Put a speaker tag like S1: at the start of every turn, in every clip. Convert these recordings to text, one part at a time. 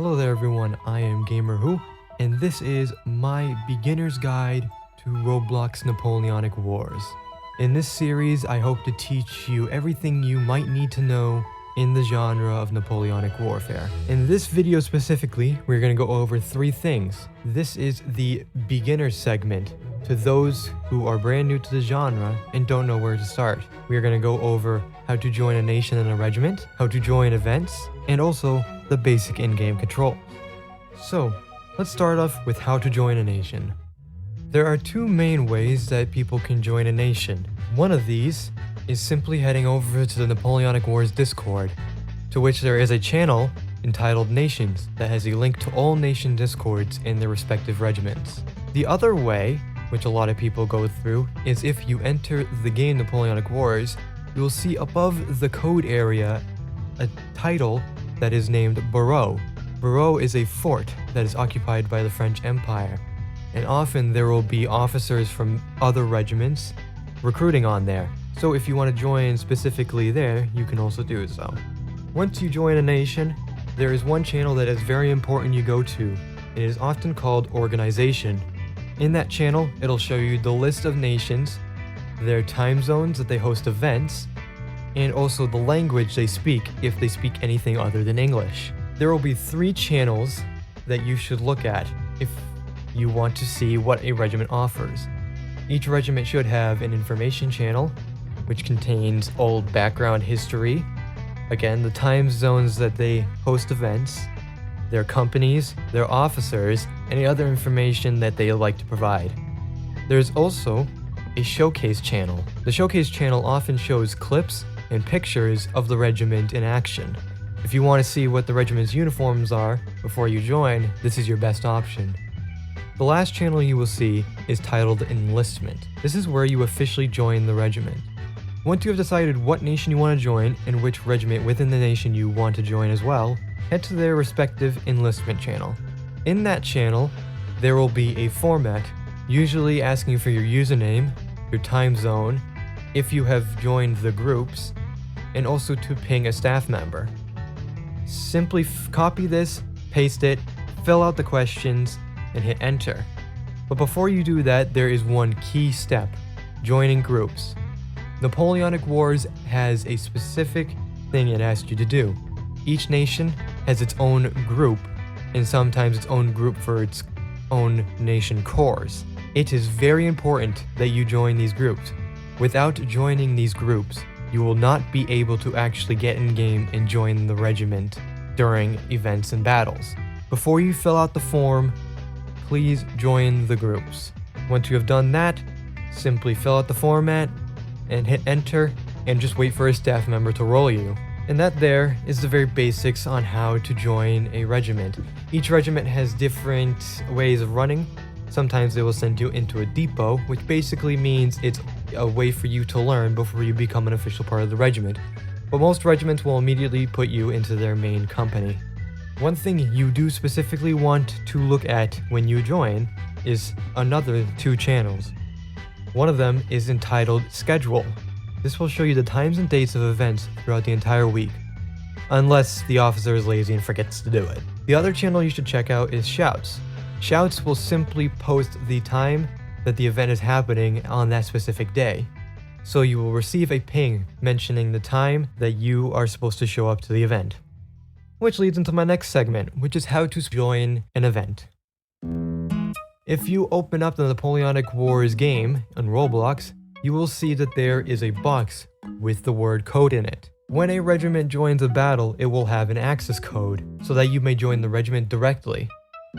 S1: Hello there everyone, I am GamerWho, and this is my beginner's guide to Roblox Napoleonic Wars. In this series, I hope to teach you everything you might need to know in the genre of Napoleonic warfare. In this video specifically, we're going to go over three things. This is the beginner segment to those who are brand new to the genre and don't know where to start. We are going to go over how to join a nation and a regiment, how to join events, and also the basic in-game controls. So, let's start off with how to join a nation. There are two main ways that people can join a nation. One of these is simply heading over to the Napoleonic Wars Discord, to which there is a channel entitled Nations that has a link to all nation discords in their respective regiments. The other way, which a lot of people go through, is if you enter the game Napoleonic Wars, you will see above the code area a title that is named Barreau. Barreau is a fort that is occupied by the French Empire, and often there will be officers from other regiments recruiting on there. So if you want to join specifically there, you can also do so. Once you join a nation, there is one channel that is very important you go to. It is often called Organization. In that channel, it'll show you the list of nations, their time zones that they host events, and also the language they speak if they speak anything other than English. There will be three channels that you should look at if you want to see what a regiment offers. Each regiment should have an information channel, which contains old background history, again, the time zones that they host events, their companies, their officers, any other information that they like to provide. There's also a showcase channel. The showcase channel often shows clips and pictures of the regiment in action. If you want to see what the regiment's uniforms are before you join, this is your best option. The last channel you will see is titled Enlistment. This is where you officially join the regiment. Once you have decided what nation you want to join and which regiment within the nation you want to join as well, head to their respective enlistment channel. In that channel, there will be a format, usually asking for your username, your time zone, if you have joined the groups, and also to ping a staff member. Simply copy this, paste it, fill out the questions, and hit enter. But before you do that, there is one key step: joining groups. Napoleonic Wars has a specific thing it asks you to do. Each nation has its own group, and sometimes its own group for its own nation corps. It is very important that you join these groups. Without joining these groups, you will not be able to actually get in game and join the regiment during events and battles. Before you fill out the form, please join the groups. Once you have done that, simply fill out the format and hit enter, and just wait for a staff member to roll you. And that there is the very basics on how to join a regiment. Each regiment has different ways of running. Sometimes they will send you into a depot, which basically means it's a way for you to learn before you become an official part of the regiment. But most regiments will immediately put you into their main company. One thing you do specifically want to look at when you join is another two channels. One of them is entitled Schedule. This will show you the times and dates of events throughout the entire week, unless the officer is lazy and forgets to do it. The other channel you should check out is Shouts. Shouts will simply post the time that the event is happening on that specific day. So you will receive a ping mentioning the time that you are supposed to show up to the event. Which leads into my next segment, which is how to join an event. If you open up the Napoleonic Wars game on Roblox, you will see that there is a box with the word code in it. When a regiment joins a battle, it will have an access code so that you may join the regiment directly.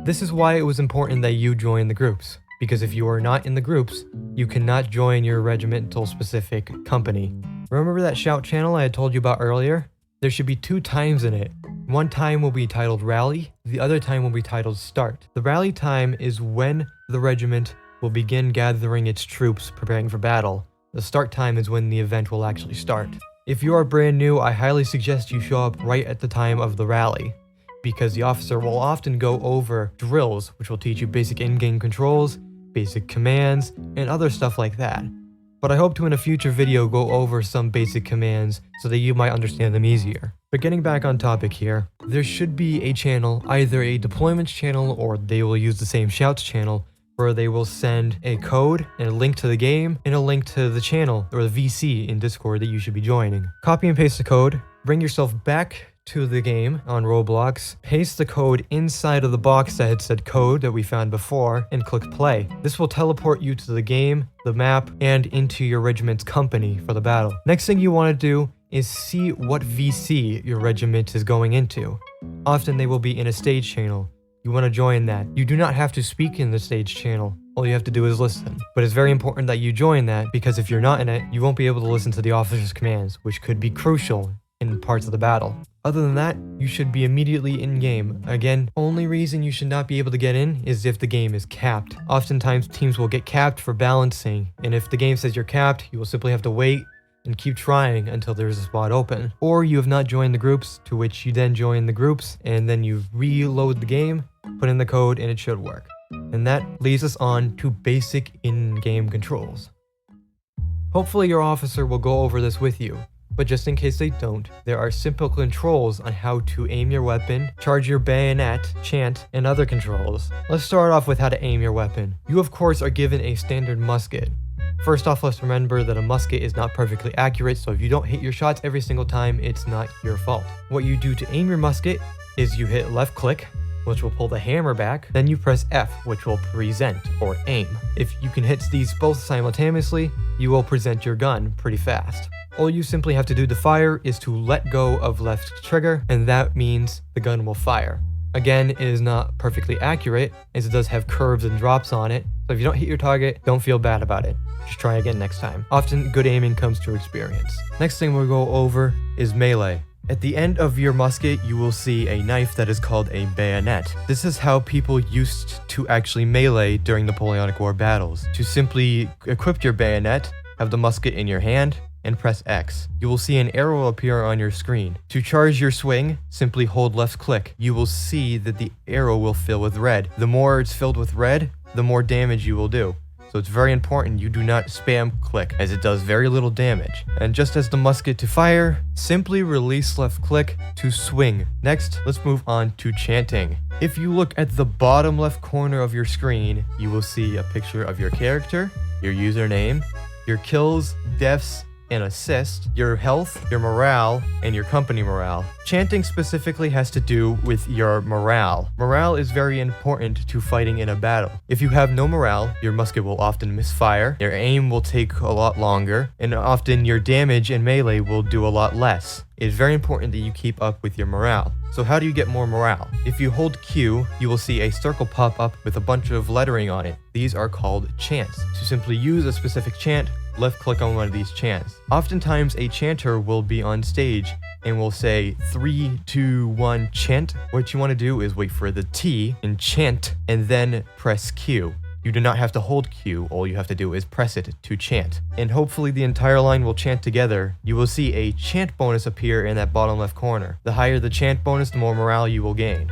S1: This is why it was important that you join the groups, because if you are not in the groups, you cannot join your regimental specific company. Remember that shout channel I had told you about earlier? There should be two times in it. One time will be titled Rally, the other time will be titled Start. The rally time is when the regiment will begin gathering its troops preparing for battle. The start time is when the event will actually start. If you are brand new, I highly suggest you show up right at the time of the rally, because the officer will often go over drills, which will teach you basic in-game controls, basic commands, and other stuff like that. but I hope to in a future video go over some basic commands so that you might understand them easier. But getting back on topic here, there should be a channel, either a deployments channel or they will use the same shouts channel, where they will send a code and a link to the game and a link to the channel or the VC in Discord that you should be joining. Copy and paste the code, bring yourself back to the game on Roblox, paste the code inside of the box that had said code that we found before, and click play. This will teleport you to the game, the map, and into your regiment's company for the battle. Next thing you want to do is see what VC your regiment is going into. Often they will be in a stage channel. You want to join that. You do not have to speak in the stage channel. All you have to do is listen. But it's very important that you join that, because if you're not in it, you won't be able to listen to the officer's commands, which could be crucial in parts of the battle. Other than that, you should be immediately in game. Again, only reason you should not be able to get in is if the game is capped. Oftentimes teams will get capped for balancing, and if the game says you're capped, you will simply have to wait and keep trying until there's a spot open. Or you have not joined the groups, to which you then join the groups, and then you reload the game, put in the code, and it should work. And that leads us on to basic in-game controls. Hopefully your officer will go over this with you. But just in case they don't, there are simple controls on how to aim your weapon, charge your bayonet, chant, and other controls. Let's start off with how to aim your weapon. You of course are given a standard musket. First off, let's remember that a musket is not perfectly accurate, so if you don't hit your shots every single time, it's not your fault. What you do to aim your musket is you hit left click, which will pull the hammer back, then you press F, which will present or aim. If you can hit these both simultaneously, you will present your gun pretty fast. All you simply have to do to fire is to let go of left trigger, and that means the gun will fire. Again, it is not perfectly accurate, as it does have curves and drops on it, so if you don't hit your target, don't feel bad about it. Just try again next time. Often, good aiming comes through experience. Next thing we'll go over is melee. At the end of your musket, you will see a knife that is called a bayonet. This is how people used to actually melee during Napoleonic War battles. To simply equip your bayonet, have the musket in your hand, and press X. You will see an arrow appear on your screen. To charge your swing, simply hold left click. You will see that the arrow will fill with red. The more it's filled with red, the more damage you will do. So it's very important you do not spam click, as it does very little damage. And just as the musket to fire, simply release left click to swing. Next, let's move on to chanting. If you look at the bottom left corner of your screen, you will see a picture of your character, your username, your kills, deaths, and assist, your health, your morale, and your company morale. Chanting specifically has to do with your morale. Morale is very important to fighting in a battle. If you have no morale, your musket will often misfire, your aim will take a lot longer, and often your damage in melee will do a lot less. It is very important that you keep up with your morale. So how do you get more morale? If you hold Q, you will see a circle pop up with a bunch of lettering on it. These are called chants. To simply use a specific chant, left click on one of these chants. Oftentimes a chanter will be on stage and will say 3, 2, 1 chant. What you want to do is wait for the T in chant and then press Q. You do not have to hold Q, all you have to do is press it to chant. And hopefully the entire line will chant together. You will see a chant bonus appear in that bottom left corner. The higher the chant bonus, the more morale you will gain.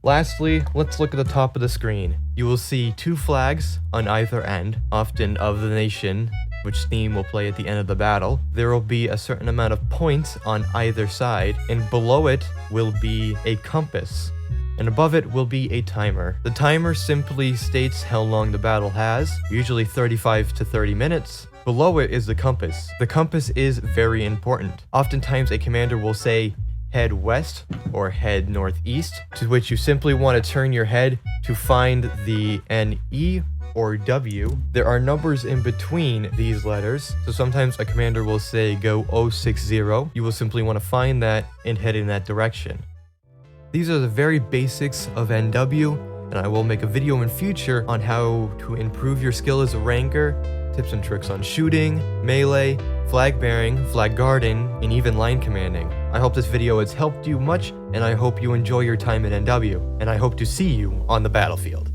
S1: Lastly, let's look at the top of the screen. You will see 2 flags on either end, often of the nation, which theme will play at the end of the battle. There will be a certain amount of points on either side, and below it will be a compass, and above it will be a timer. The timer simply states how long the battle has, usually 35 to 30 minutes. Below it is the compass. The compass is very important. Oftentimes a commander will say, head west or head northeast, to which you simply want to turn your head to find the NE or W. There are numbers in between these letters, so sometimes a commander will say go 060. You will simply want to find that and head in that direction. These are the very basics of NW, and I will make a video in future on how to improve your skill as a ranker, tips and tricks on shooting, melee, flag bearing, flag guarding, and even line commanding. I hope this video has helped you much, and I hope you enjoy your time at NW, and I hope to see you on the battlefield.